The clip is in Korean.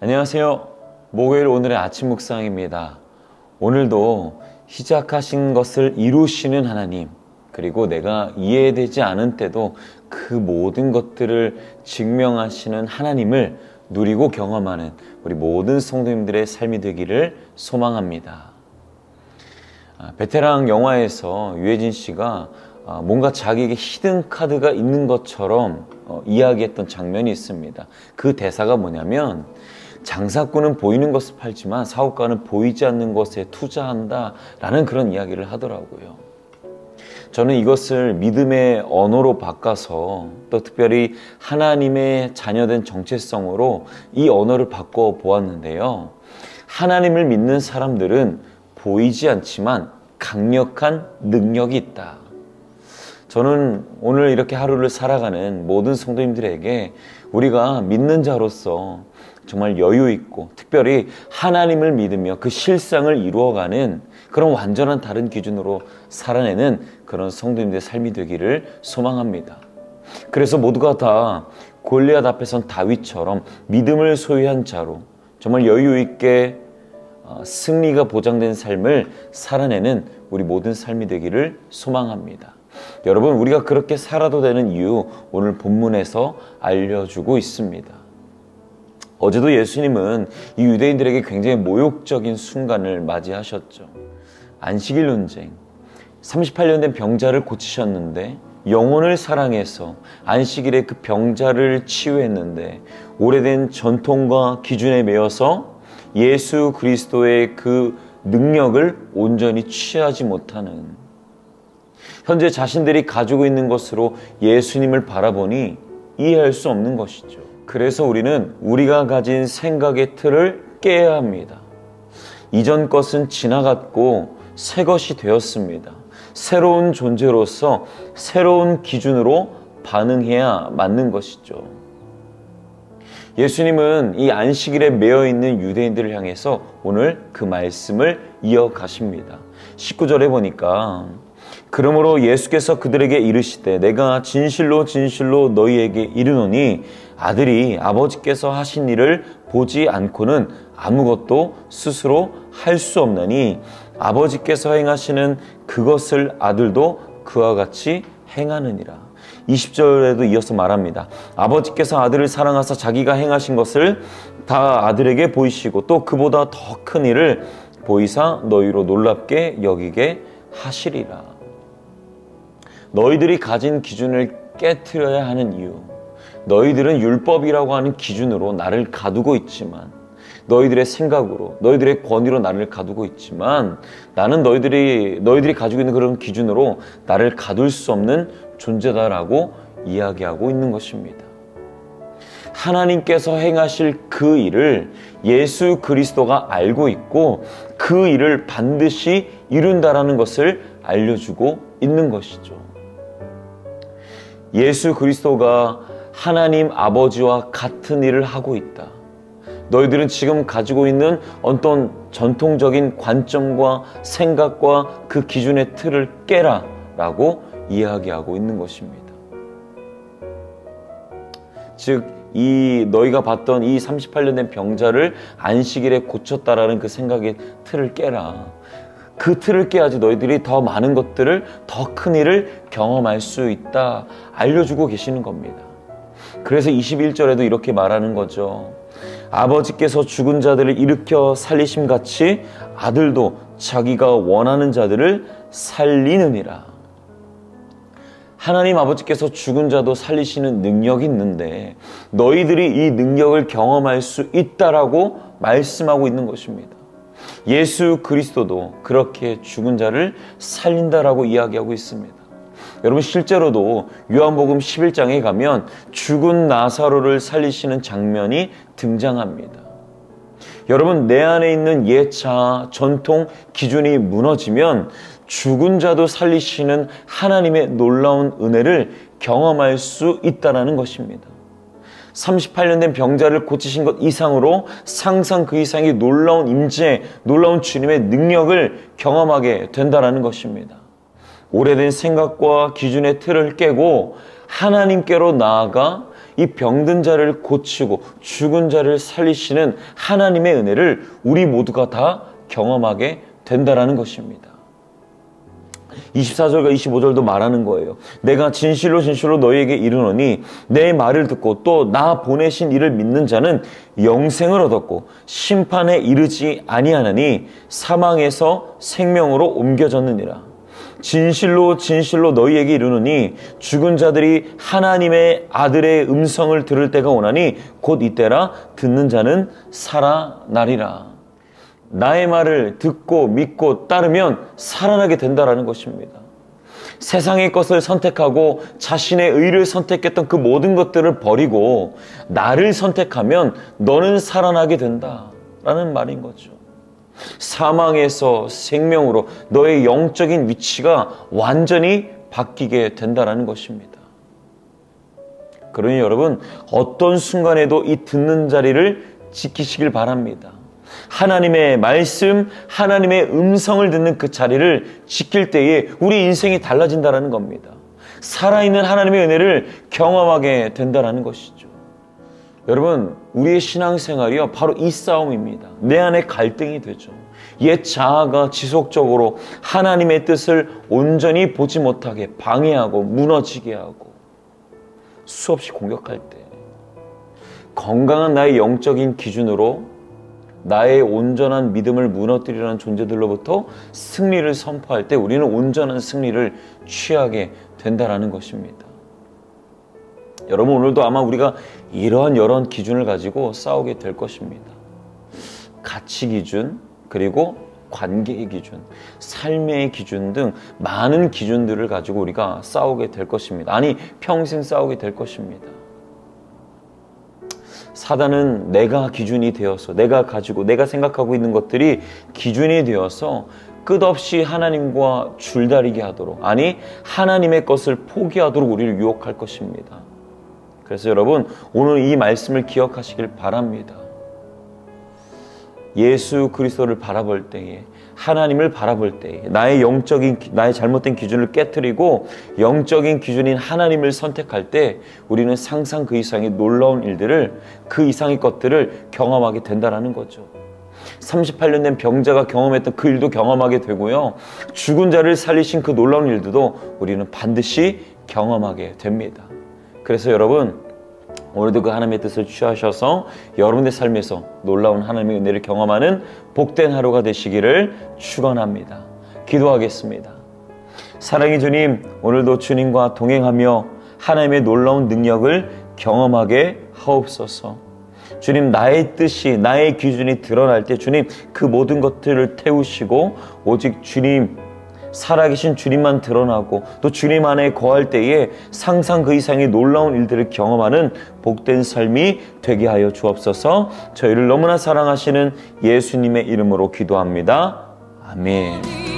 안녕하세요. 목요일 오늘의 아침 묵상입니다. 오늘도 시작하신 것을 이루시는 하나님, 그리고 내가 이해되지 않은 때도 그 모든 것들을 증명하시는 하나님을 누리고 경험하는 우리 모든 성도님들의 삶이 되기를 소망합니다. 베테랑 영화에서 유해진 씨가 뭔가 자기에게 히든 카드가 있는 것처럼 이야기했던 장면이 있습니다. 그 대사가 뭐냐면, 장사꾼은 보이는 것을 팔지만 사업가는 보이지 않는 것에 투자한다 라는 그런 이야기를 하더라고요. 저는 이것을 믿음의 언어로 바꿔서, 또 특별히 하나님의 자녀된 정체성으로 이 언어를 바꿔 보았는데요. 하나님을 믿는 사람들은 보이지 않지만 강력한 능력이 있다. 저는 오늘 이렇게 하루를 살아가는 모든 성도님들에게 우리가 믿는 자로서 정말 여유 있고 특별히 하나님을 믿으며 그 실상을 이루어가는 그런 완전한 다른 기준으로 살아내는 그런 성도님들의 삶이 되기를 소망합니다. 그래서 모두가 다 골리앗 앞에선 다윗처럼 믿음을 소유한 자로 정말 여유 있게 승리가 보장된 삶을 살아내는 우리 모든 삶이 되기를 소망합니다. 여러분, 우리가 그렇게 살아도 되는 이유, 오늘 본문에서 알려주고 있습니다. 어제도 예수님은 이 유대인들에게 굉장히 모욕적인 순간을 맞이하셨죠. 안식일 논쟁, 38년 된 병자를 고치셨는데, 영혼을 사랑해서 안식일에 그 병자를 치유했는데, 오래된 전통과 기준에 매여서 예수 그리스도의 그 능력을 온전히 취하지 못하는, 현재 자신들이 가지고 있는 것으로 예수님을 바라보니 이해할 수 없는 것이죠. 그래서 우리는 우리가 가진 생각의 틀을 깨야 합니다. 이전 것은 지나갔고 새 것이 되었습니다. 새로운 존재로서 새로운 기준으로 반응해야 맞는 것이죠. 예수님은 이 안식일에 매여있는 유대인들을 향해서 오늘 그 말씀을 이어가십니다. 19절에 보니까, 그러므로 예수께서 그들에게 이르시되 내가 진실로 진실로 너희에게 이르노니 아들이 아버지께서 하신 일을 보지 않고는 아무것도 스스로 할 수 없나니 아버지께서 행하시는 그것을 아들도 그와 같이 행하느니라. 20절에도 이어서 말합니다. 아버지께서 아들을 사랑하사 자기가 행하신 것을 다 아들에게 보이시고 또 그보다 더 큰 일을 보이사 너희로 놀랍게 여기게 하시리라. 너희들이 가진 기준을 깨트려야 하는 이유, 너희들은 율법이라고 하는 기준으로 나를 가두고 있지만, 너희들의 생각으로, 너희들의 권위로 나를 가두고 있지만, 나는 너희들이 가지고 있는 그런 기준으로 나를 가둘 수 없는 존재다라고 이야기하고 있는 것입니다. 하나님께서 행하실 그 일을 예수 그리스도가 알고 있고 그 일을 반드시 이룬다라는 것을 알려주고 있는 것이죠. 예수 그리스도가 하나님 아버지와 같은 일을 하고 있다. 너희들은 지금 가지고 있는 어떤 전통적인 관점과 생각과 그 기준의 틀을 깨라 라고 이야기하고 있는 것입니다. 즉, 너희가 봤던 이 38년 된 병자를 안식일에 고쳤다라는 그 생각의 틀을 깨라. 그 틀을 깨야지 너희들이 더 많은 것들을, 더 큰 일을 경험할 수 있다 알려주고 계시는 겁니다. 그래서 21절에도 이렇게 말하는 거죠. 아버지께서 죽은 자들을 일으켜 살리심같이 아들도 자기가 원하는 자들을 살리느니라. 하나님 아버지께서 죽은 자도 살리시는 능력이 있는데 너희들이 이 능력을 경험할 수 있다라고 말씀하고 있는 것입니다. 예수 그리스도도 그렇게 죽은 자를 살린다라고 이야기하고 있습니다. 여러분, 실제로도 요한복음 11장에 가면 죽은 나사로를 살리시는 장면이 등장합니다. 여러분, 내 안에 있는 예차, 전통, 기준이 무너지면 죽은 자도 살리시는 하나님의 놀라운 은혜를 경험할 수 있다는 것입니다. 38년 된 병자를 고치신 것 이상으로 상상 그 이상의 놀라운 임재, 놀라운 주님의 능력을 경험하게 된다는 것입니다. 오래된 생각과 기준의 틀을 깨고 하나님께로 나아가 이 병든 자를 고치고 죽은 자를 살리시는 하나님의 은혜를 우리 모두가 다 경험하게 된다라는 것입니다. 24절과 25절도 말하는 거예요. 내가 진실로 진실로 너희에게 이르노니 내 말을 듣고 또 나 보내신 이를 믿는 자는 영생을 얻었고 심판에 이르지 아니하나니 사망에서 생명으로 옮겨졌느니라. 진실로 진실로 너희에게 이르노니 죽은 자들이 하나님의 아들의 음성을 들을 때가 오나니 곧 이때라. 듣는 자는 살아나리라. 나의 말을 듣고 믿고 따르면 살아나게 된다라는 것입니다. 세상의 것을 선택하고 자신의 의를 선택했던 그 모든 것들을 버리고 나를 선택하면 너는 살아나게 된다라는 말인 거죠. 사망에서 생명으로 너의 영적인 위치가 완전히 바뀌게 된다라는 것입니다. 그러니 여러분, 어떤 순간에도 이 듣는 자리를 지키시길 바랍니다. 하나님의 말씀, 하나님의 음성을 듣는 그 자리를 지킬 때에 우리 인생이 달라진다는 겁니다. 살아있는 하나님의 은혜를 경험하게 된다는 것이죠. 여러분, 우리의 신앙생활이요, 바로 이 싸움입니다. 내 안에 갈등이 되죠. 옛 자아가 지속적으로 하나님의 뜻을 온전히 보지 못하게 방해하고 무너지게 하고 수없이 공격할 때, 건강한 나의 영적인 기준으로 나의 온전한 믿음을 무너뜨리려는 존재들로부터 승리를 선포할 때 우리는 온전한 승리를 취하게 된다는 것입니다. 여러분, 오늘도 아마 우리가 이러한 여러 기준을 가지고 싸우게 될 것입니다. 가치 기준, 그리고 관계의 기준, 삶의 기준 등 많은 기준들을 가지고 우리가 싸우게 될 것입니다. 아니, 평생 싸우게 될 것입니다. 사단은 내가 기준이 되어서, 내가 가지고 내가 생각하고 있는 것들이 기준이 되어서 끝없이 하나님과 줄다리게 하도록, 아니 하나님의 것을 포기하도록 우리를 유혹할 것입니다. 그래서 여러분, 오늘 이 말씀을 기억하시길 바랍니다. 예수 그리스도를 바라볼 때에, 하나님을 바라볼 때에 나의 잘못된 기준을 깨트리고 영적인 기준인 하나님을 선택할 때 우리는 상상 그 이상의 놀라운 일들을, 그 이상의 것들을 경험하게 된다는 거죠. 38년 된 병자가 경험했던 그 일도 경험하게 되고요, 죽은 자를 살리신 그 놀라운 일들도 우리는 반드시 경험하게 됩니다. 그래서 여러분, 오늘도 그 하나님의 뜻을 취하셔서 여러분의 삶에서 놀라운 하나님의 은혜를 경험하는 복된 하루가 되시기를 축원합니다. 기도하겠습니다. 사랑의 주님, 오늘도 주님과 동행하며 하나님의 놀라운 능력을 경험하게 하옵소서. 주님, 나의 뜻이, 나의 기준이 드러날 때 주님, 그 모든 것들을 태우시고 오직 주님, 살아계신 주님만 드러나고 또 주님 안에 거할 때에 상상 그 이상의 놀라운 일들을 경험하는 복된 삶이 되게 하여 주옵소서. 저희를 너무나 사랑하시는 예수님의 이름으로 기도합니다. 아멘.